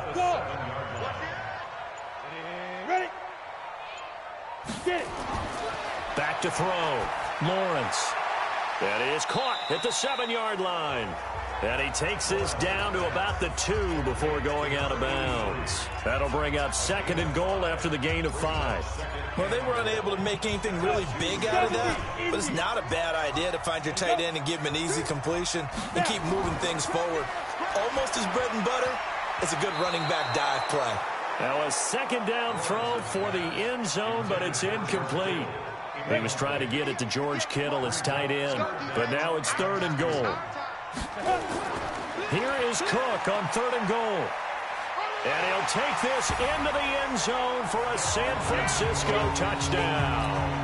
Back to throw. Lawrence. And he is caught at the 7-yard line. And he takes this down to about the 2 before going out of bounds. That'll bring up 2nd and goal after the gain of 5. Well, they were unable to make anything really big out of that, but it's not a bad idea to find your tight end and give him an easy completion and keep moving things forward. Almost his bread and butter. It's a good running back dive play. Now a 2nd down throw for the end zone, but it's incomplete. He was trying to get it to George Kittle, his tight end, but now it's 3rd and goal. Here is Cook on 3rd and goal. And he'll take this into the end zone for a San Francisco touchdown.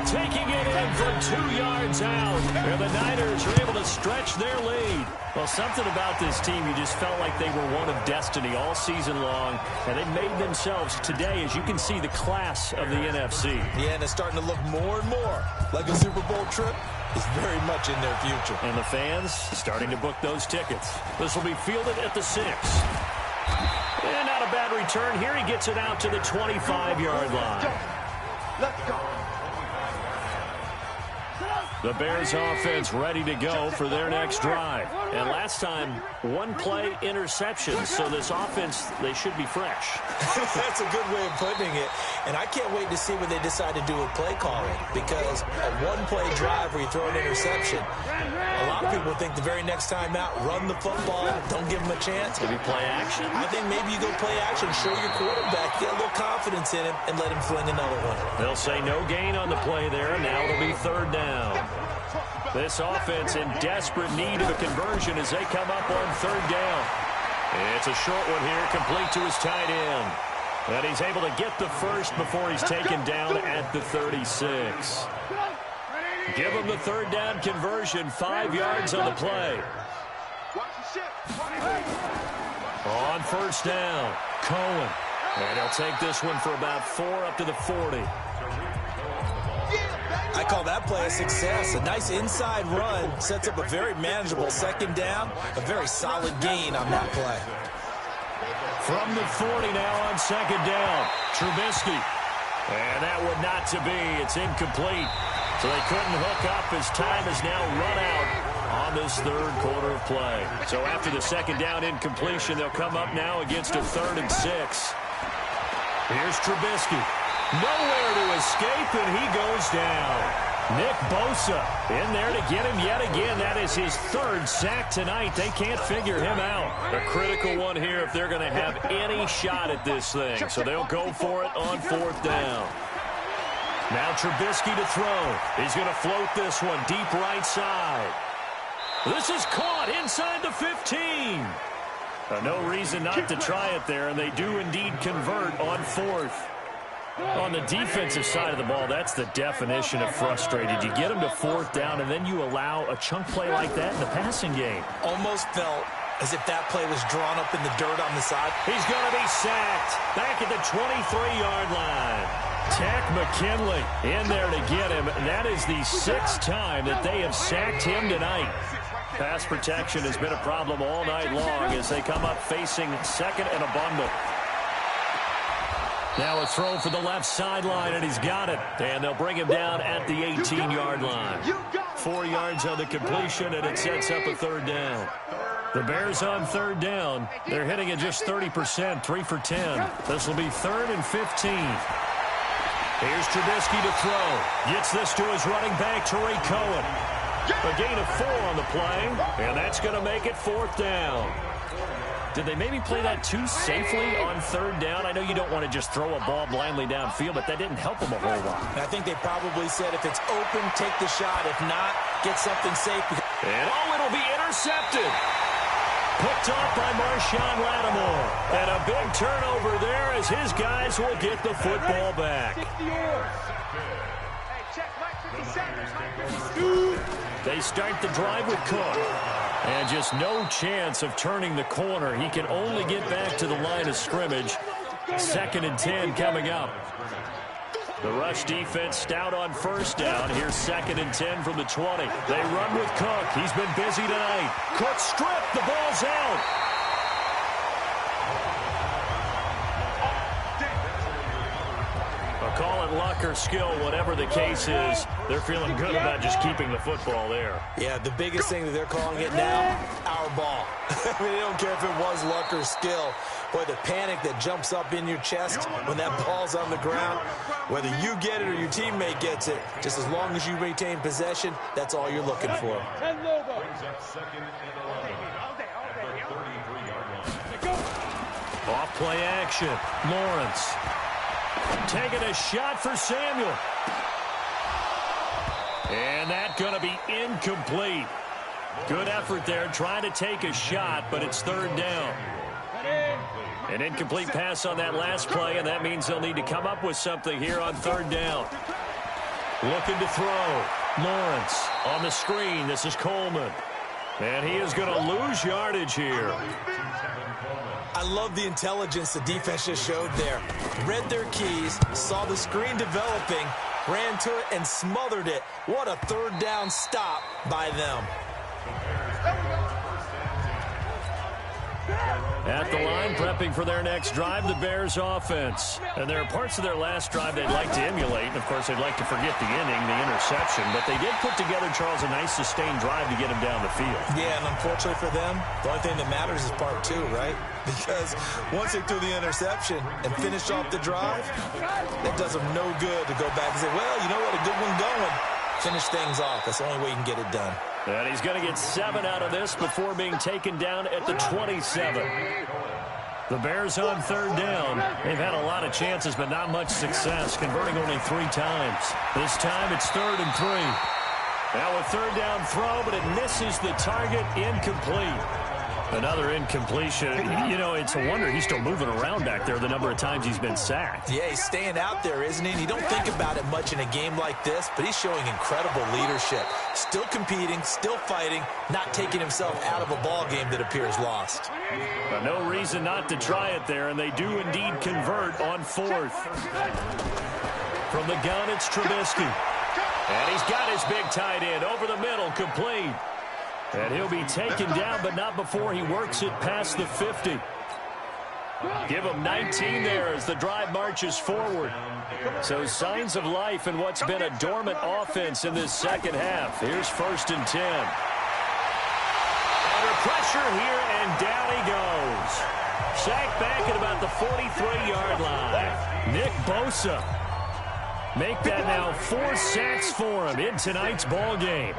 Taking it in from 2 yards out. And the Niners are able to stretch their lead. Well, something about this team, you just felt like they were one of destiny all season long. And they made themselves today, as you can see, the class of the NFC. Yeah, and it's starting to look more and more like a Super Bowl trip is very much in their future. And the fans starting to book those tickets. This will be fielded at the 6. And not a bad return here. He gets it out to the 25-yard line. Let's go. The Bears offense ready to go for their next drive. And last time, 1-play interception. So this offense, they should be fresh. That's a good way of putting it. And I can't wait to see what they decide to do with play calling. Because a 1-play drive where you throw an interception, a lot of people think the very next time out, run the football, don't give them a chance. Maybe play action? I think maybe you go play action, show your quarterback, get a little confidence in him, and let him fling another one. They'll say no gain on the play there. Now it'll be 3rd down. This offense in desperate need of a conversion as they come up on 3rd down. It's a short one here, complete to his tight end. And he's able to get the first before he's taken down at the 36. Give him the 3rd down conversion, 5 yards on the play. On 1st down, Cohen. And he'll take this one for about 4 up to the 40. I call that play a success. A nice inside run sets up a very manageable 2nd down. A very solid gain on that play. From the 40 now on 2nd down, Trubisky. And that would not to be. It's incomplete. So they couldn't hook up as time is now run out on this 3rd quarter of play. So after the 2nd down incompletion, they'll come up now against a 3rd and 6. Here's Trubisky. Nowhere to escape, and he goes down. Nick Bosa in there to get him yet again. That is his 3rd sack tonight. They can't figure him out. A critical one here if they're going to have any shot at this thing. So they'll go for it on 4th down. Now Trubisky to throw. He's going to float this one deep right side. This is caught inside the 15. No reason not to try it there, and they do indeed convert on 4th. On the defensive side of the ball, that's the definition of frustrated. You get them to 4th down, and then you allow a chunk play like that in the passing game. Almost felt as if that play was drawn up in the dirt on the side. He's going to be sacked back at the 23-yard line. Tack McKinley in there to get him. That is the 6th time that they have sacked him tonight. Pass protection has been a problem all night long as they come up facing 2nd and a bundle. Now a throw for the left sideline, and he's got it. And they'll bring him down at the 18-yard line. 4 yards on the completion, and it sets up a 3rd down. The Bears on 3rd down. They're hitting at just 30%, 3 for 10. This will be 3rd and 15. Here's Trubisky to throw. Gets this to his running back, Tariq Cohen. A gain of 4 on the play, and that's going to make it 4th down. Did they maybe play that too safely on 3rd down? I know you don't want to just throw a ball blindly downfield, but that didn't help them a whole lot. I think they probably said if it's open, take the shot. If not, get something safe. And it'll be intercepted. Picked off by Marshawn Lattimore. And a big turnover there as his guys will get the football back. They start the drive with Cook. And just no chance of turning the corner. He can only get back to the line of scrimmage. 2nd and 10 coming up. The rush defense stout on 1st down. Here's 2nd and 10 from the 20. They run with Cook. He's been busy tonight. Cook stripped. The ball's out. Call it luck or skill, whatever the case is. They're feeling good about just keeping the football there. Yeah, the biggest thing that they're calling it now, our ball. I mean, they don't care if it was luck or skill. Boy, the panic that jumps up in your chest when that ball's on the ground, whether you get it or your teammate gets it, just as long as you retain possession, that's all you're looking for. Off play action. Lawrence. Taking a shot for Samuel. And that's going to be incomplete. Good effort there trying to take a shot, but it's 3rd down. An incomplete pass on that last play, and that means they'll need to come up with something here on 3rd down. Looking to throw. Lawrence on the screen. This is Coleman. And he is going to lose yardage here. I love the intelligence the defense just showed there. Read their keys, saw the screen developing, ran to it, and smothered it. What a 3rd down stop by them. At the line, prepping for their next drive, the Bears offense. And there are parts of their last drive they'd like to emulate. And, of course, they'd like to forget the inning, the interception. But they did put together, Charles, a nice sustained drive to get him down the field. Yeah, and unfortunately for them, the only thing that matters is part 2, right? Because once they threw the interception and finished off the drive, that does them no good to go back and say, well, you know what, a good one going. Finish things off. That's the only way you can get it done. And he's going to get 7 out of this before being taken down at the 27. The Bears on 3rd down. They've had a lot of chances, but not much success, converting only 3 times. This time it's 3rd and 3. Now a 3rd down throw, but it misses the target, incomplete. Another incompletion. You know, it's a wonder he's still moving around back there the number of times he's been sacked. Yeah, he's staying out there, isn't he? And you don't think about it much in a game like this, but he's showing incredible leadership. Still competing, still fighting, not taking himself out of a ball game that appears lost. But no reason not to try it there, and they do indeed convert on 4th. From the gun, it's Trubisky. And he's got his big tight end over the middle, complete. And he'll be taken down, but not before he works it past the 50. Give him 19 there as the drive marches forward. So signs of life in what's been a dormant offense in this 2nd half. Here's 1st and 10. Under pressure here, and down he goes. Sacked back at about the 43-yard line. Nick Bosa. Make that now 4 sacks for him in tonight's ball game.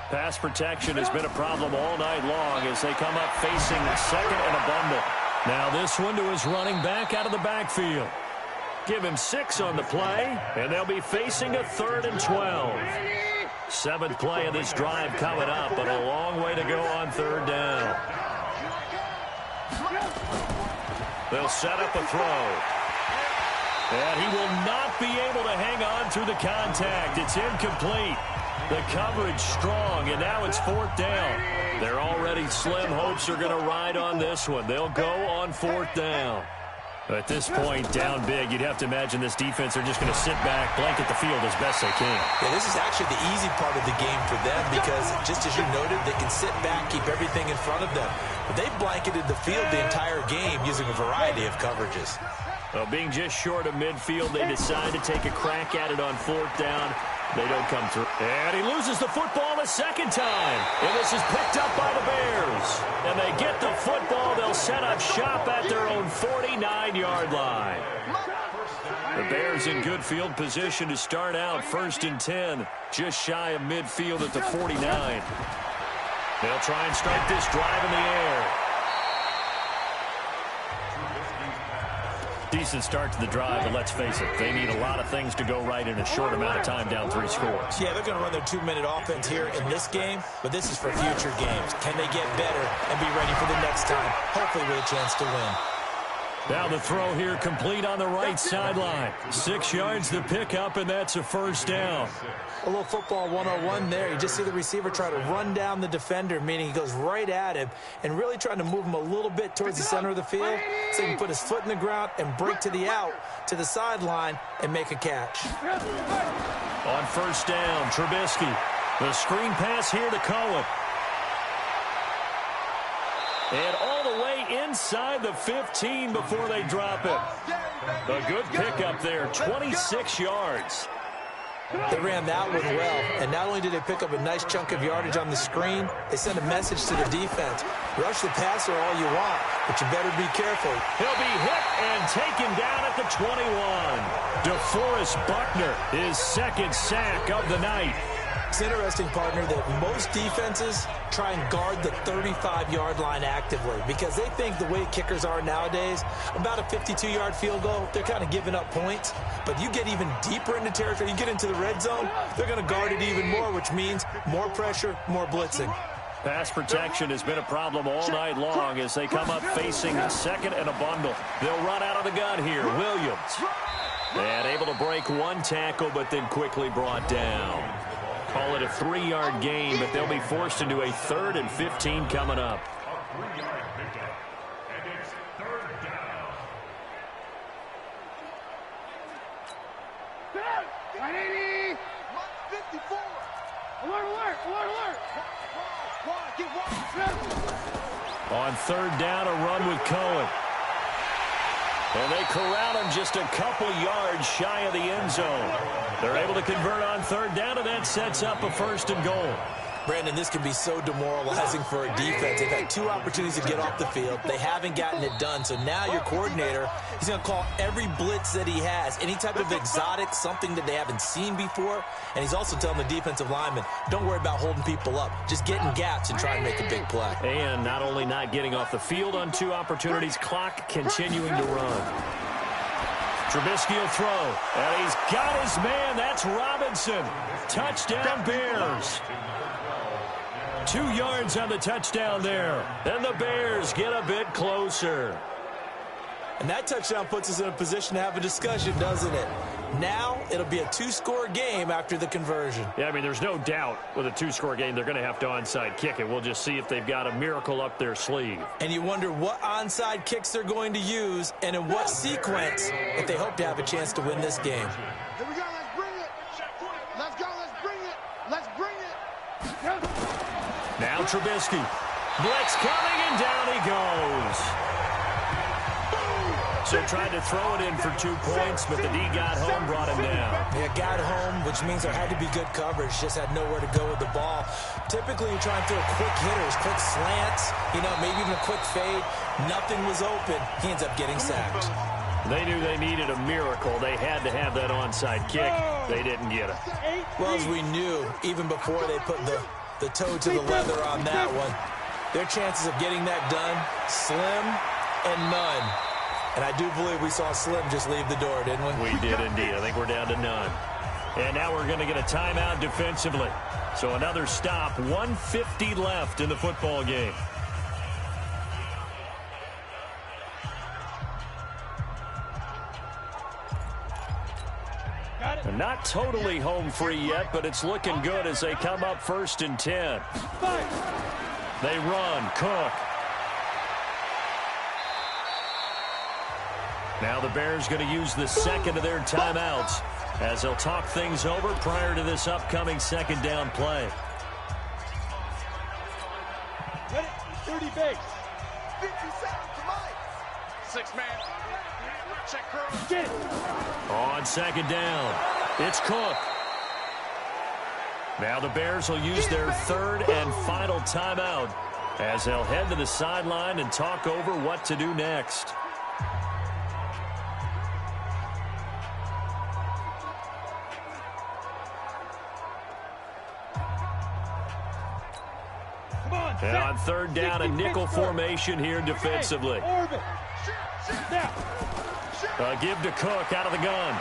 Pass protection has been a problem all night long as they come up facing 2nd and a bundle. Now this one to his running back out of the backfield. Give him 6 on the play, and they'll be facing a 3rd and 12. 7th play of this drive coming up, but a long way to go on 3rd down. They'll set up a throw. And he will not be able to hang on through the contact. It's incomplete. The coverage strong, and now it's 4th down. They're already slim hopes are going to ride on this one. They'll go on 4th down. At this point, down big, you'd have to imagine this defense are just going to sit back, blanket the field as best they can. Yeah, this is actually the easy part of the game for them because, just as you noted, they can sit back, keep everything in front of them. But they blanketed the field the entire game using a variety of coverages. Well, being just short of midfield, they decide to take a crack at it on 4th down. They don't come through. And he loses the football the second time. And this is picked up by the Bears. And they get the football. They'll set up shop at their own 49-yard line. The Bears in good field position to start out 1st and 10. Just shy of midfield at the 49. They'll try and start this drive in the air. Decent start to the drive, but let's face it, they need a lot of things to go right in a short amount of time down 3 scores. Yeah, they're going to run their 2-minute offense here in this game, but this is for future games. Can they get better and be ready for the next time, hopefully with a chance to win? Now the throw here complete on the right sideline. 6 yards to pick up, and that's a 1st down. A little football 101 there. You just see the receiver try to run down the defender, meaning he goes right at him and really trying to move him a little bit towards the center of the field so he can put his foot in the ground and break to the out, to the sideline, and make a catch. On 1st down, Trubisky. The screen pass here to Cohen. And all the way inside the 15 before they drop it. A good pickup there, 26 yards. They ran that one well, and not only did they pick up a nice chunk of yardage on the screen, they sent a message to the defense. Rush the passer all you want, but you better be careful. He'll be hit and taken down at the 21. DeForest Buckner, his 2nd sack of the night. It's interesting, partner, that most defenses try and guard the 35-yard line actively because they think the way kickers are nowadays, about a 52-yard field goal, they're kind of giving up points. But you get even deeper into territory, you get into the red zone, they're going to guard it even more, which means more pressure, more blitzing. Pass protection has been a problem all night long as they come up facing 2nd and a bundle. They'll run out of the gun here. Williams. And able to break 1 tackle, but then quickly brought down. Call it a 3-yard gain, but they'll be forced into a 3rd and 15 coming up. On 3rd down, a run with Cohen. And they corral him just a couple yards shy of the end zone. They're able to convert on 3rd down, and that sets up a 1st and goal. Brandon, this can be so demoralizing for a defense. They've had 2 opportunities to get off the field. They haven't gotten it done. So now your coordinator, he's going to call every blitz that he has, any type of exotic, something that they haven't seen before. And he's also telling the defensive lineman, don't worry about holding people up. Just get in gaps and try and make a big play. And not only not getting off the field on 2 opportunities, clock continuing to run. Trubisky will throw, and he's got his man. That's Robinson. Touchdown, Bears. 2 yards on the touchdown there. And the Bears get a bit closer. And that touchdown puts us in a position to have a discussion, doesn't it? Now it'll be a 2-score game after the conversion. Yeah, I mean, there's no doubt with a 2-score game they're going to have to onside kick it. We'll just see if they've got a miracle up their sleeve. And you wonder what onside kicks they're going to use and in what sequence if they hope to have a chance to win this game. Here we go, let's bring it. Let's go, let's bring it. Let's bring it. Now Trubisky. Blitz coming, and down he goes. So tried to throw it in for 2 points, but the D got home, brought him down. Yeah, got home, which means there had to be good coverage. Just had nowhere to go with the ball. Typically, you're trying to throw quick hitters, quick slants, maybe even a quick fade. Nothing was open. He ends up getting sacked. They knew they needed a miracle. They had to have that onside kick. They didn't get it. Well, as we knew, even before they put the toe to the leather on that one, their chances of getting that done, slim and none. And I do believe we saw Slim just leave the door, didn't we? We did indeed. I think we're down to none. And now we're going to get a timeout defensively. So another stop, 1:50 left in the football game. Not totally home free yet, but it's looking good as they come up 1st and 10. They run. Cook. Now the Bears going to use the second of their timeouts as they'll talk things over prior to this upcoming 2nd down play. Ready? 30 base. 57 to Mike. 6-man. Check crew. Get it. On 2nd down, it's Cook. Now the Bears will use their 3rd and final timeout as they'll head to the sideline and talk over what to do next. And on 3rd down, a nickel formation here defensively. Give to Cook out of the gun.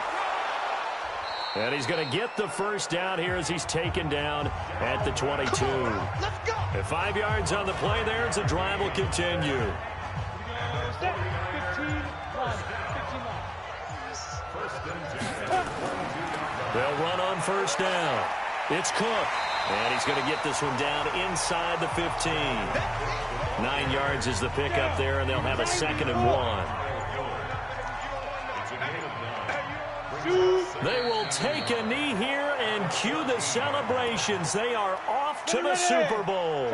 And he's going to get the 1st down here as he's taken down at the 22. At 5 yards on the play there as the drive will continue. They'll run on 1st down. It's Cook. And he's going to get this one down inside the 15. 9 yards is the pickup there, and they'll have a 2nd and 1. They will take a knee here and cue the celebrations. They are off to the Super Bowl.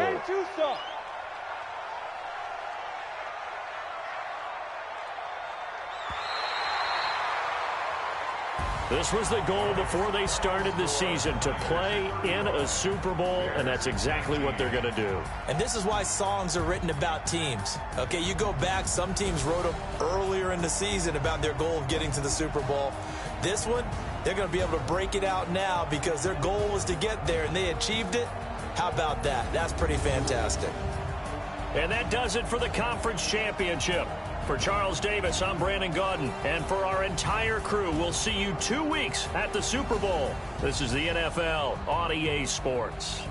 This was the goal before they started the season, to play in a Super Bowl, and that's exactly what they're going to do. And this is why songs are written about teams. Okay, you go back, some teams wrote them earlier in the season about their goal of getting to the Super Bowl. This one, they're going to be able to break it out now because their goal was to get there, and they achieved it. How about that? That's pretty fantastic. And that does it for the conference championship. For Charles Davis, I'm Brandon Gaudin. And for our entire crew, we'll see you 2 weeks at the Super Bowl. This is the NFL on EA Sports.